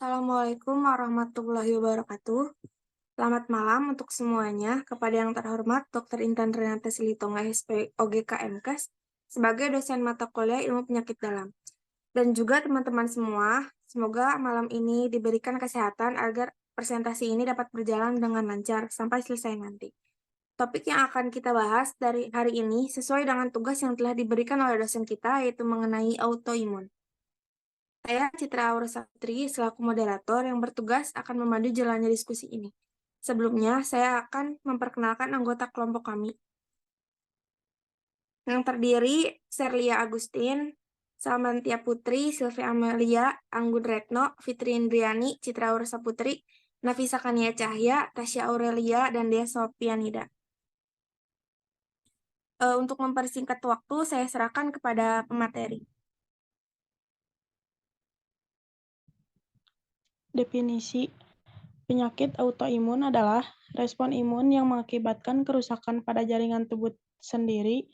Assalamualaikum warahmatullahi wabarakatuh. Selamat malam untuk semuanya. Kepada yang terhormat Dr. Intan Renata Silitonga, SP OGK MKes, sebagai dosen mata kuliah Ilmu Penyakit Dalam. Dan juga teman-teman semua, semoga malam ini diberikan kesehatan agar presentasi ini dapat berjalan dengan lancar sampai selesai nanti. Topik yang akan kita bahas dari hari ini sesuai dengan tugas yang telah diberikan oleh dosen kita, yaitu mengenai autoimun. Saya Citra Aura Saputri selaku moderator yang bertugas akan memandu jalannya diskusi ini. Sebelumnya, saya akan memperkenalkan anggota kelompok kami, yang terdiri Serlia Agustin, Salmantia Putri, Sylvia Amelia, Anggun Retno, Fitri Indriani, Citra Aura Saputri, Nafisa Kania Cahya, Tasya Aurelia, dan Dea Sofianida. Untuk mempersingkat waktu, saya serahkan kepada pemateri. Definisi penyakit autoimun adalah respon imun yang mengakibatkan kerusakan pada jaringan tubuh sendiri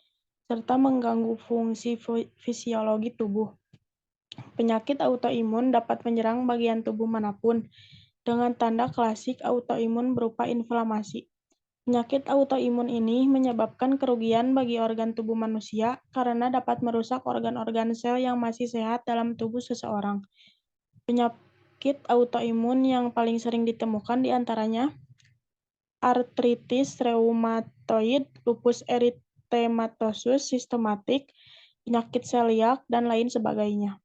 serta mengganggu fungsi fisiologi tubuh. Penyakit autoimun dapat menyerang bagian tubuh manapun dengan tanda klasik autoimun berupa inflamasi. Penyakit autoimun ini menyebabkan kerugian bagi organ tubuh manusia karena dapat merusak organ-organ sel yang masih sehat dalam tubuh seseorang. Penyakit autoimun yang paling sering ditemukan diantaranya artritis reumatoid, lupus eritematosus sistematik, penyakit seliak, dan lain sebagainya.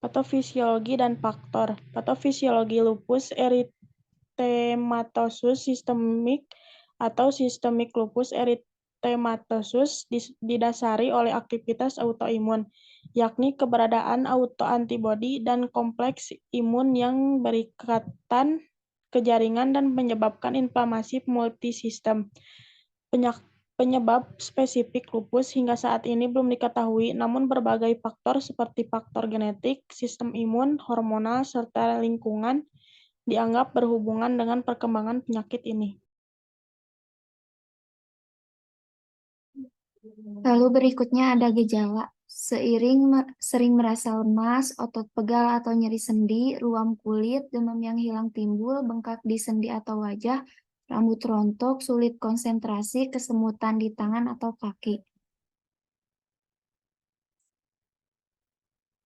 Patofisiologi dan faktor. Patofisiologi lupus eritematosus sistemik atau sistemik lupus eritematosus didasari oleh aktivitas autoimun, yakni keberadaan autoantibodi dan kompleks imun yang berikatan ke jaringan dan menyebabkan inflamasi multisistem. Penyebab spesifik lupus hingga saat ini belum diketahui, namun berbagai faktor seperti faktor genetik, sistem imun, hormonal, serta lingkungan dianggap berhubungan dengan perkembangan penyakit ini. Lalu berikutnya ada gejala. Sering merasa lemas, otot pegal atau nyeri sendi, ruam kulit, demam yang hilang timbul, bengkak di sendi atau wajah, rambut rontok, sulit konsentrasi, kesemutan di tangan atau kaki.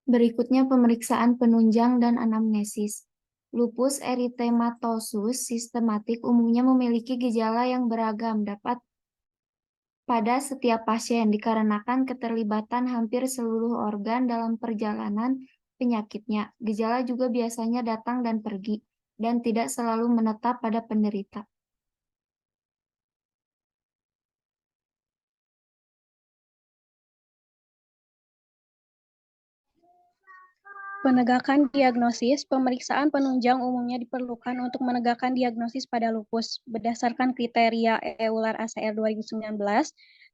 Berikutnya pemeriksaan penunjang dan anamnesis. Lupus eritematosus sistematik umumnya memiliki gejala yang beragam dapat pada setiap pasien dikarenakan keterlibatan hampir seluruh organ dalam perjalanan penyakitnya. Gejala juga biasanya datang dan pergi dan tidak selalu menetap pada penderita. Penegakan diagnosis, pemeriksaan penunjang umumnya diperlukan untuk menegakkan diagnosis pada lupus. Berdasarkan kriteria EULAR ACR 2019,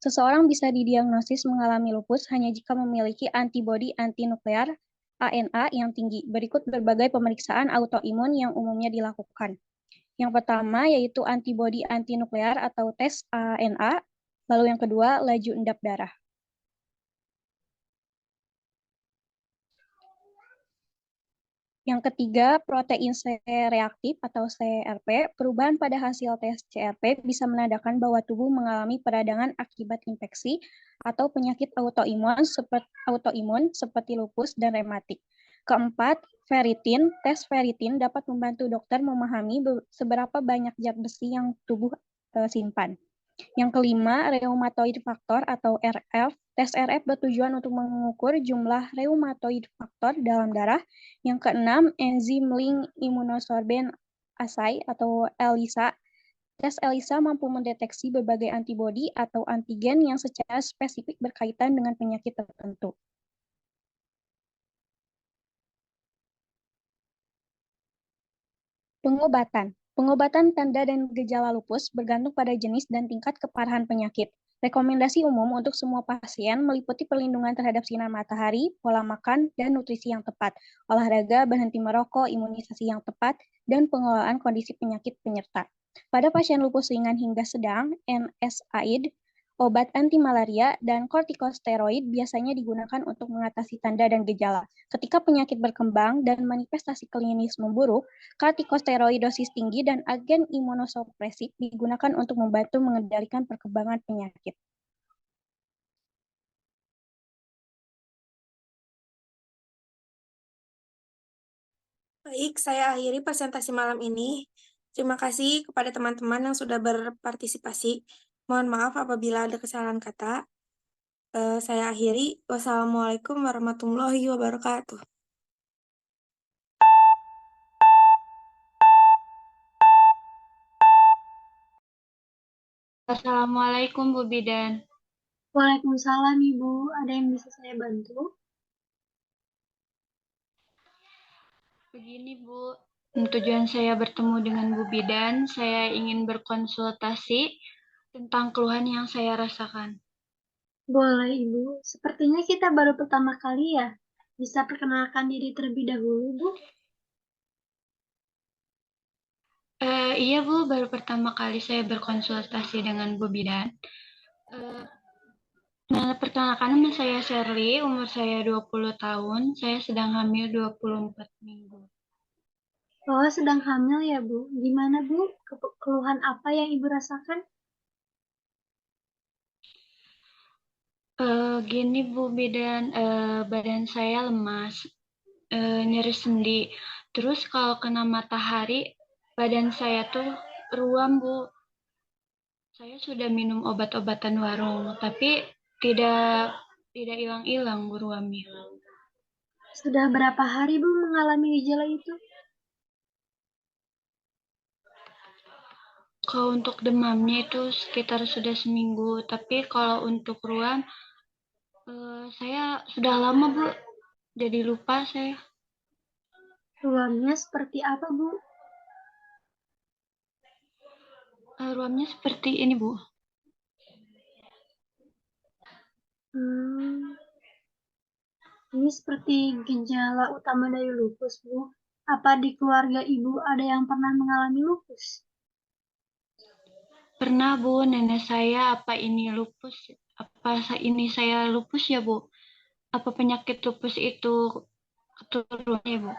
seseorang bisa didiagnosis mengalami lupus hanya jika memiliki antibodi antinuklear ANA yang tinggi. Berikut berbagai pemeriksaan autoimun yang umumnya dilakukan. Yang pertama yaitu antibodi antinuklear atau tes ANA, lalu yang kedua laju endap darah. Yang ketiga, protein C reaktif atau CRP. Perubahan pada hasil tes CRP bisa menandakan bahwa tubuh mengalami peradangan akibat infeksi atau penyakit autoimun seperti lupus dan rematik. Keempat, ferritin. Tes ferritin dapat membantu dokter memahami seberapa banyak zat besi yang tubuh simpan. Yang kelima, rheumatoid factor atau RF. Tes RF bertujuan untuk mengukur jumlah rheumatoid factor dalam darah. Yang keenam, enzim link immunosorbent assay atau ELISA. Tes ELISA mampu mendeteksi berbagai antibodi atau antigen yang secara spesifik berkaitan dengan penyakit tertentu. Pengobatan. Pengobatan tanda dan gejala lupus bergantung pada jenis dan tingkat keparahan penyakit. Rekomendasi umum untuk semua pasien meliputi perlindungan terhadap sinar matahari, pola makan, dan nutrisi yang tepat, olahraga, berhenti merokok, imunisasi yang tepat, dan pengelolaan kondisi penyakit penyerta. Pada pasien lupus ringan hingga sedang, NSAID, Obat anti malaria dan kortikosteroid biasanya digunakan untuk mengatasi tanda dan gejala. Ketika penyakit berkembang dan manifestasi klinis memburuk, kortikosteroid dosis tinggi dan agen imunosupresif digunakan untuk membantu mengendalikan perkembangan penyakit. Baik, saya akhiri presentasi malam ini. Terima kasih kepada teman-teman yang sudah berpartisipasi. Mohon maaf apabila ada kesalahan kata. Saya akhiri. Wassalamualaikum warahmatullahi wabarakatuh. Assalamualaikum Bu Bidan. Waalaikumsalam Ibu, ada yang bisa saya bantu? Begini Bu, tujuan saya bertemu dengan Bu Bidan, saya ingin berkonsultasi tentang keluhan yang saya rasakan. Boleh Ibu, sepertinya kita baru pertama kali ya. Bisa perkenalkan diri terlebih dahulu Bu? Iya Bu, baru pertama kali saya berkonsultasi dengan Bu Bidan. Perkenalkan, nama saya Shirley, umur saya 20 tahun, saya sedang hamil 24 minggu. Oh, sedang hamil ya Bu. Gimana Bu? Keluhan apa yang Ibu rasakan? Gini Bu Bidan, badan saya lemas, nyeri sendi. Terus kalau kena matahari, badan saya tuh ruam Bu. Saya sudah minum obat-obatan warung, tapi tidak hilang-hilang Bu ruamnya. Sudah berapa hari Bu mengalami gejala itu? Kalau untuk demamnya itu sekitar sudah seminggu, tapi kalau untuk ruam, saya sudah lama Bu, jadi lupa saya. Ruamnya seperti apa Bu? Ruamnya seperti ini Bu. Ini seperti gejala utama dari lupus Bu. Apa di keluarga Ibu ada yang pernah mengalami lupus? Pernah Bu, nenek saya apa ini lupus? Ini saya lupus ya Bu? Apa penyakit lupus itu keturunannya Bu?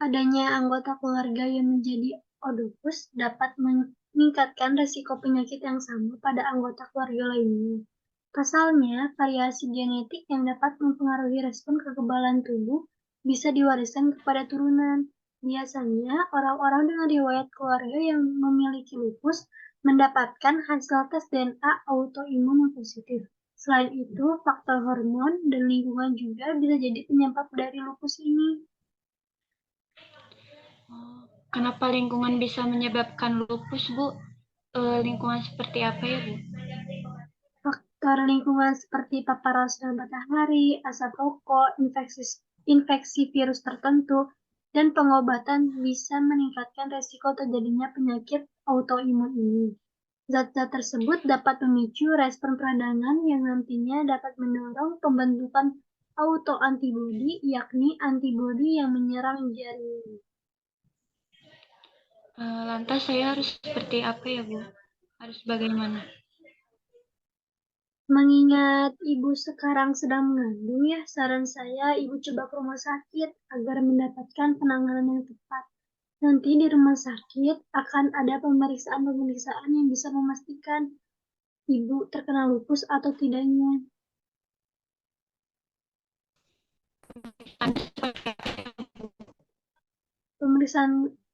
Adanya anggota keluarga yang menjadi lupus dapat meningkatkan risiko penyakit yang sama pada anggota keluarga lainnya. Pasalnya, variasi genetik yang dapat mempengaruhi respon kekebalan tubuh bisa diwariskan kepada turunan. Biasanya, orang-orang dengan riwayat keluarga yang memiliki lupus mendapatkan hasil tes DNA autoimun yang positif. Selain itu, faktor hormon dan lingkungan juga bisa jadi penyebab dari lupus ini. Kenapa lingkungan bisa menyebabkan lupus Bu? Lingkungan seperti apa ya Bu? Faktor lingkungan seperti paparan sinar matahari, asap rokok, infeksi virus tertentu, dan pengobatan bisa meningkatkan resiko terjadinya penyakit autoimun ini. Zat-zat tersebut dapat memicu respon peradangan yang nantinya dapat mendorong pembentukan autoantibodi, yakni antibodi yang menyerang jaringan. Lantas saya harus seperti apa ya Bu? Harus bagaimana? Mengingat Ibu sekarang sedang mengandung ya, saran saya Ibu coba ke rumah sakit agar mendapatkan penanganan yang tepat. Nanti di rumah sakit akan ada pemeriksaan-pemeriksaan yang bisa memastikan Ibu terkena lupus atau tidaknya.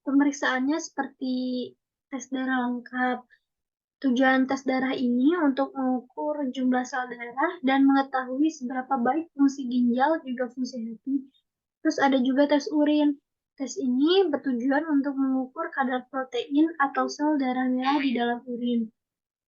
Pemeriksaannya seperti tes darah lengkap. Tujuan tes darah ini untuk mengukur jumlah sel darah dan mengetahui seberapa baik fungsi ginjal juga fungsi hati. Terus ada juga tes urin. Tes ini bertujuan untuk mengukur kadar protein atau sel darah merah di dalam urin.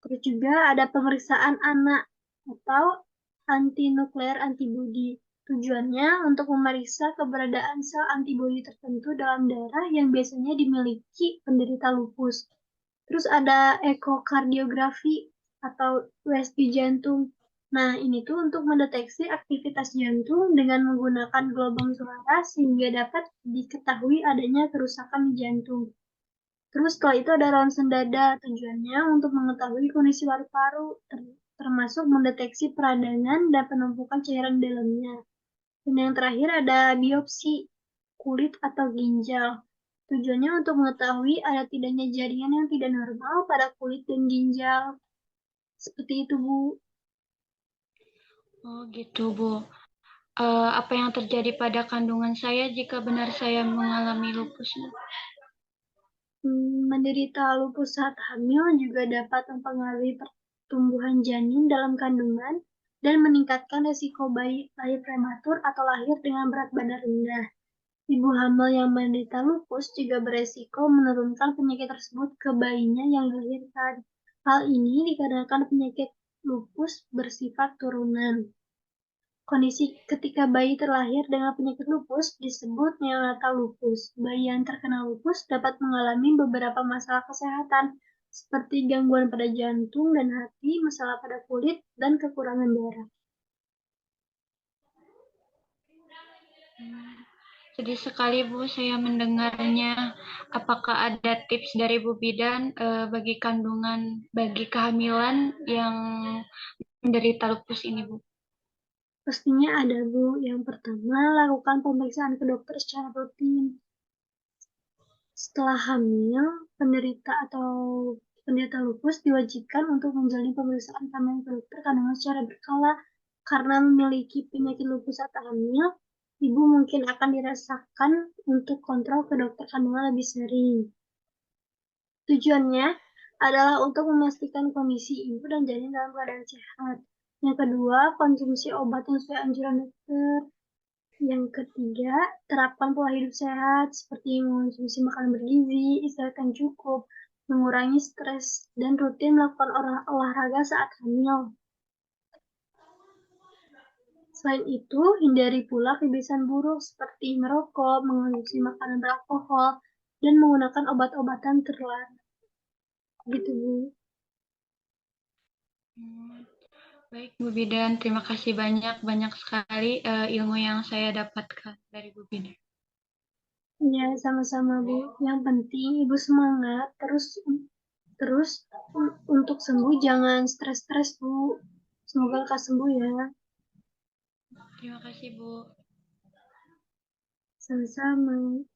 Terus juga ada pemeriksaan anak atau antinuklear antibody. Tujuannya untuk memeriksa keberadaan sel antibodi tertentu dalam darah yang biasanya dimiliki penderita lupus. Terus ada ekokardiografi atau USG jantung. Nah, ini tuh untuk mendeteksi aktivitas jantung dengan menggunakan gelombang suara sehingga dapat diketahui adanya kerusakan di jantung. Terus setelah itu ada ronsen dada, tujuannya untuk mengetahui kondisi paru-paru, termasuk mendeteksi peradangan dan penumpukan cairan di dalamnya. Dan yang terakhir ada biopsi kulit atau ginjal. Tujuannya untuk mengetahui ada tidaknya jaringan yang tidak normal pada kulit dan ginjal. Seperti itu, Bu. Oh gitu, Bu. Apa yang terjadi pada kandungan saya jika benar saya mengalami lupus, Bu? Menderita lupus saat hamil juga dapat mempengaruhi pertumbuhan janin dalam kandungan dan meningkatkan resiko bayi lahir prematur atau lahir dengan berat badan rendah. Ibu hamil yang menderita lupus juga beresiko menurunkan penyakit tersebut ke bayinya yang dilahirkan. Hal ini dikarenakan penyakit lupus bersifat turunan. Kondisi ketika bayi terlahir dengan penyakit lupus disebut neonatal lupus. Bayi yang terkena lupus dapat mengalami beberapa masalah kesehatan, seperti gangguan pada jantung dan hati, masalah pada kulit, dan kekurangan darah. Sedih sekali, Bu, saya mendengarnya. Apakah ada tips dari Bu Bidan bagi kehamilan yang menderita lupus ini, Bu? Pastinya ada, Bu. Yang pertama, lakukan pemeriksaan ke dokter secara rutin. Setelah hamil, penderita lupus diwajibkan untuk menjalani pemeriksaan kandungan ke dokter kandungan secara berkala. Karena memiliki penyakit lupus saat hamil, ibu mungkin akan dirasakan untuk kontrol ke dokter kandungan lebih sering. Tujuannya adalah untuk memastikan kondisi ibu dan janin dalam keadaan sehat. Yang kedua, konsumsi obat yang sesuai anjuran dokter. Yang ketiga, terapkan pola hidup sehat seperti mengonsumsi makanan bergizi, istirahat yang cukup, mengurangi stres, dan rutin melakukan olahraga saat hamil. Selain itu, hindari pula kebiasaan buruk seperti merokok, mengonsumsi makanan beralkohol, dan menggunakan obat-obatan terlarang. Gitu, Bu. Baik, Bu Bidan, terima kasih banyak sekali ilmu yang saya dapatkan dari Bu Bidan. Ya, sama-sama, Bu. Yang penting Ibu semangat, terus untuk sembuh jangan stres-stres, Bu. Semoga lekas sembuh ya. Terima kasih, Bu. Sama-sama.